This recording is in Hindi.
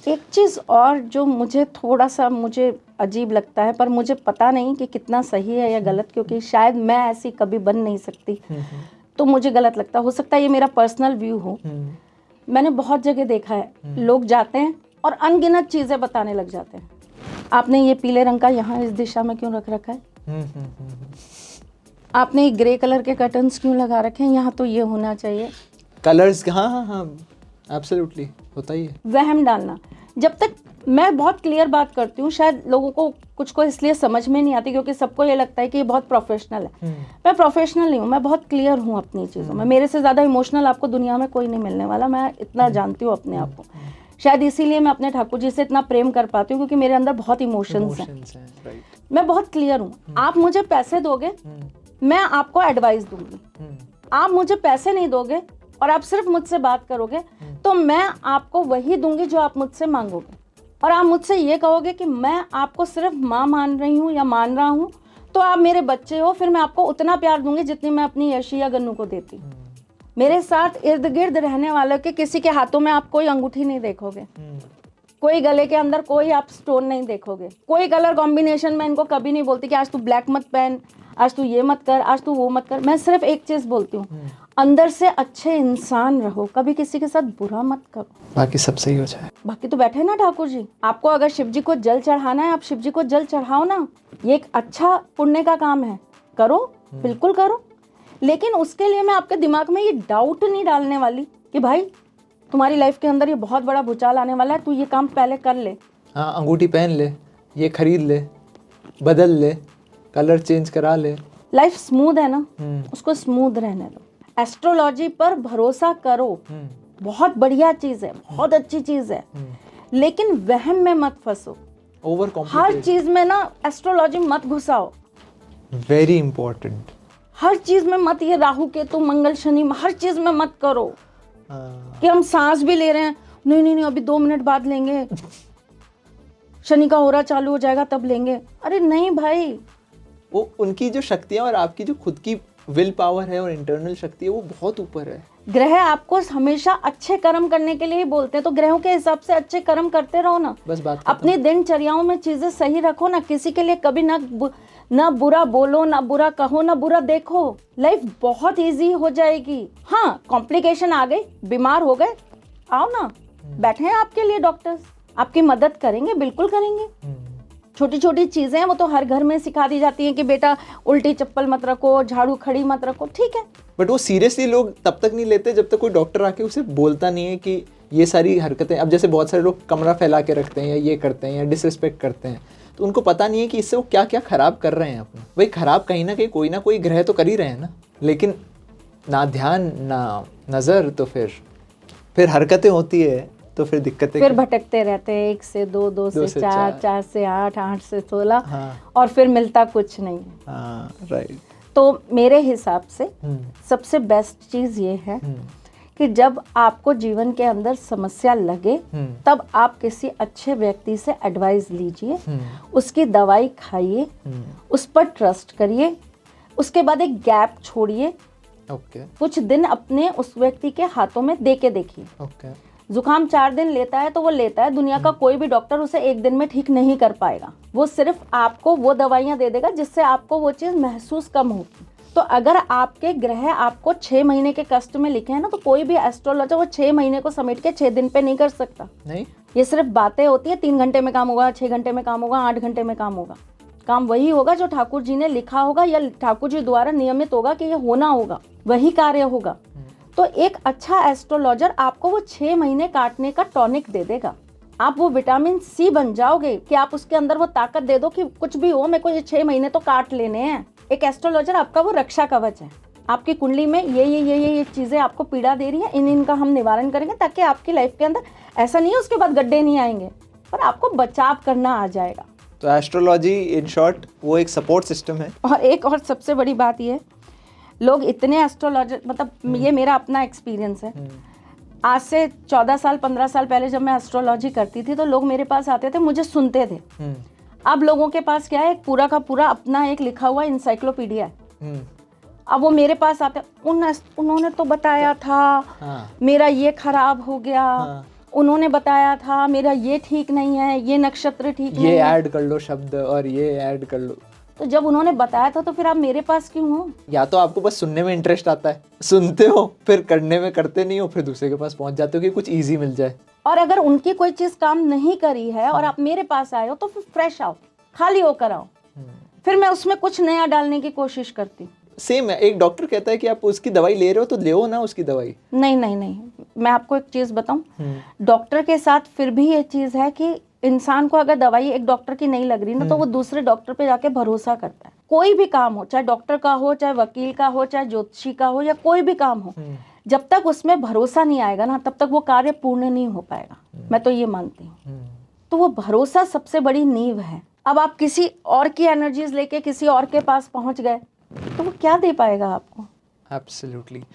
एक चीज़ और जो मुझे थोड़ा सा मुझे अजीब लगता है, पर मुझे पता नहीं कि कितना सही है या गलत, क्योंकि शायद मैं ऐसी कभी बन नहीं सकती, तो मुझे गलत लगता हो सकता है, ये मेरा पर्सनल व्यू हो। मैंने बहुत जगह देखा है, लोग जाते हैं और अनगिनत चीज़ें बताने लग जाते हैं। आपने ये पीले रंग का यहाँ इस दिशा में क्यों रख रखा है, आपने ये ग्रे कलर के कर्टन्स क्यों लगा रखे हैं, यहाँ तो ये होना चाहिए। कलर्स, हाँ एब्सोल्युटली होता ही है। वहम डालना, जब तक मैं बहुत क्लियर बात करती हूँ, शायद लोगों को कुछ को इसलिए समझ में नहीं आती क्योंकि सबको ये लगता है कि ये बहुत प्रोफेशनल है। मैं प्रोफेशनल नहीं हूँ, मैं बहुत क्लियर हूँ अपनी चीज़ों में। मेरे से ज़्यादा इमोशनल आपको दुनिया में कोई नहीं मिलने वाला, मैं इतना जानती हूँ अपने आप को। शायद इसीलिए मैं अपने ठाकुर जी से इतना प्रेम कर पाती हूँ, क्योंकि मेरे अंदर बहुत इमोशंस हैं। मैं बहुत क्लियर हूँ। आप मुझे पैसे दोगे, मैं आपको एडवाइस दूंगी। आप मुझे पैसे नहीं दोगे और आप सिर्फ मुझसे बात करोगे, तो मैं आपको वही दूंगी जो आप मुझसे मांगोगे। और आप मुझसे ये कहोगे कि मैं आपको सिर्फ माँ मान रही हूँ या मान रहा हूँ, तो आप मेरे बच्चे हो, फिर मैं आपको उतना प्यार दूंगी जितनी मैं अपनी यशी या गन्नू को देती। मेरे साथ इर्द गिर्द रहने वालों के किसी के हाथों में आप कोई अंगूठी नहीं देखोगे, कोई गले के अंदर कोई आप स्टोन नहीं देखोगे, कोई कलर कॉम्बिनेशन में इनको कभी नहीं बोलती कि आज तू ब्लैक मत पहन, आज तू ये मत कर, आज तू वो मत कर। मैं सिर्फ एक चीज़ बोलती हूँ, अंदर से अच्छे इंसान रहो, कभी किसी के साथ बुरा मत करो, बाकी सब सही हो जाए। बाकी तो बैठे ना ठाकुर जी। आपको अगर शिव जी को जल चढ़ाना है, आप शिव जी को जल चढ़ाओ ना, ये एक अच्छा पुण्य का काम है, करो, बिल्कुल करो। लेकिन उसके लिए मैं आपके दिमाग में ये डाउट नहीं डालने वाली कि भाई तुम्हारी लाइफ के अंदर ये बहुत बड़ा भूचाल आने वाला है, तू ये काम पहले कर ले। हाँ, अंगूठी पहन ले, ये खरीद ले, बदल ले, कलर चेंज करा ले। लाइफ स्मूथ है ना, उसको स्मूथ रहने दो। एस्ट्रोलॉजी पर भरोसा करो, बहुत बढ़िया चीज़ है, बहुत अच्छी चीज़ है, लेकिन वहम में मत फंसो। ओवर हर चीज़ में ना एस्ट्रोलॉजी मत घुसाओ, वेरी इंपॉर्टेंट। हर चीज़ में मत, ये राहु केतु मंगल शनि, हर चीज़ में मत करो कि हम सांस भी ले रहे हैं, नहीं अभी 2 मिनट बाद लेंगे, शनि का होरा चालू हो जाएगा तब लेंगे। अरे नहीं भाई, वो उनकी जो शक्तियाँ और आपकी जो खुद की विल पावर है और इंटरनल शक्ति है, वो बहुत ऊपर है। ग्रह आपको हमेशा अच्छे कर्म करने के लिए ही बोलते हैं, तो ग्रहों के हिसाब से अच्छे कर्म करते रहो ना, बस बात अपनी दिनचर्याओं में चीजें सही रखो ना, किसी के लिए कभी ना बुरा बोलो, ना बुरा कहो, ना बुरा देखो, लाइफ बहुत इजी हो जाएगी। हाँ, कॉम्प्लिकेशन आ गई, बीमार हो गए, आओ ना, बैठे हैं आपके लिए डॉक्टर्स, आपकी मदद करेंगे, बिल्कुल करेंगे। छोटी छोटी चीजें हैं, वो तो हर घर में सिखा दी जाती हैं कि बेटा उल्टी चप्पल मत रखो, झाड़ू खड़ी मत रखो, ठीक है। बट वो सीरियसली लोग तब तक नहीं लेते जब तक कोई डॉक्टर आके उसे बोलता नहीं है कि ये सारी हरकतें, अब जैसे बहुत सारे लोग कमरा फैला के रखते हैं या ये करते हैं या डिसरिस्पेक्ट करते हैं, तो उनको पता नहीं है कि इससे वो क्या क्या खराब कर रहे हैं अपना। भाई खराब कहीं ना कहीं कोई ना कोई ग्रह तो कर ही रहे हैं ना, लेकिन ना ध्यान ना नज़र, तो फिर हरकतें होती है, तो फिर दिक्कतें, फिर भटकते रहते हैं, 1 से 2, 2 से 4, 4 से 8, 8 से 16, और फिर मिलता कुछ नहीं है। हाँ, राइट। तो मेरे हिसाब से सबसे बेस्ट चीज़ ये है कि जब आपको जीवन के अंदर समस्या लगे, तब आप किसी अच्छे व्यक्ति से एडवाइस लीजिए, उसकी दवाई खाइए, उस पर ट्रस्ट करिए, उसके बाद एक गैप छोड़िए, कुछ दिन अपने उस व्यक्ति के हाथों में दे के देखिए। जुकाम 4 दिन लेता है तो वो लेता है, दुनिया का कोई भी डॉक्टर उसे 1 दिन में ठीक नहीं कर पाएगा, वो सिर्फ आपको वो दवाइयाँ दे देगा जिससे आपको वो चीज़ महसूस कम होगी। तो अगर आपके ग्रह आपको 6 महीने के कष्ट में लिखे हैं ना, तो कोई भी एस्ट्रोलॉजर वो 6 महीने को समेट के 6 दिन पे नहीं कर सकता। नहीं, ये सिर्फ बातें होती है, 3 घंटे में काम होगा, 6 घंटे में काम होगा, 8 घंटे में काम होगा। काम वही होगा जो ठाकुर जी ने लिखा होगा या ठाकुर जी द्वारा नियमित होगा कि ये होना होगा, वही कार्य होगा। तो एक अच्छा एस्ट्रोलॉजर आपको वो 6 महीने काटने का टॉनिक दे देगा। आप वो विटामिन सी बन जाओगे कि आप उसके अंदर वो ताकत दे दो कि कुछ भी हो, मेरे को ये 6 महीने तो काट लेने हैं। एक एस्ट्रोलॉजर आपका वो रक्षा कवच है, आपकी कुंडली में ये चीज़ें आपको पीड़ा दे रही है, इनका हम निवारण करेंगे, ताकि आपकी लाइफ के अंदर ऐसा नहीं है उसके बाद गड्ढे नहीं आएंगे, पर आपको बचाव करना आ जाएगा। तो एस्ट्रोलॉजी इन शॉर्ट वो एक सपोर्ट सिस्टम है। और एक और सबसे बड़ी बात ये, लोग इतने एस्ट्रोलॉजर, मतलब ये मेरा अपना एक्सपीरियंस है, आज से 14 साल 15 साल पहले जब मैं एस्ट्रोलॉजी करती थी तो लोग मेरे पास आते थे, मुझे सुनते थे। अब लोगों के पास क्या है, एक पूरा का पूरा अपना एक लिखा हुआ इंसाइक्लोपीडिया है। अब वो मेरे पास आते, उन्होंने तो बताया था, मेरा ये खराब हो गया, उन्होंने बताया था मेरा ये ठीक नहीं है, ये नक्षत्र ठीक नहीं ये है। ऐड कर लो शब्द और ये ऐड कर लो। तो जब उन्होंने बताया था तो फिर आप मेरे पास क्यों हो? या तो आपको बस सुनने में इंटरेस्ट आता है, सुनते हो, फिर करने में करते नहीं हो, फिर दूसरे के पास पहुंच जाते हो कि कुछ इजी मिल जाए। और अगर उनकी कोई चीज काम नहीं करी है और आप मेरे पास आए हो तो फिर फ्रेश आओ, खाली होकर आओ, फिर मैं उसमें कुछ नया डालने की कोशिश करती हूँ। सेम है, एक डॉक्टर कहता है कि आप उसकी दवाई ले रहे हो तो ले ना उसकी दवाई। नहीं नहीं नहीं, मैं आपको एक चीज बताऊं, डॉक्टर के साथ फिर भी ये चीज है कि इंसान को अगर दवाई एक डॉक्टर की नहीं लग रही ना तो वो दूसरे डॉक्टर पे जाके भरोसा करता है। कोई भी काम हो, चाहे डॉक्टर का हो, चाहे वकील का हो, चाहे ज्योतिषी का हो, या कोई भी काम हो, जब तक उसमें भरोसा नहीं आएगा ना तब तक वो कार्य पूर्ण नहीं हो पाएगा। मैं तो ये मानती हूँ। तो वो भरोसा सबसे बड़ी नींव है। अब आप किसी और की एनर्जीज लेके किसी और के पास पहुंच गए तो वो क्या दे पाएगा आपको? एब्सोल्युटली।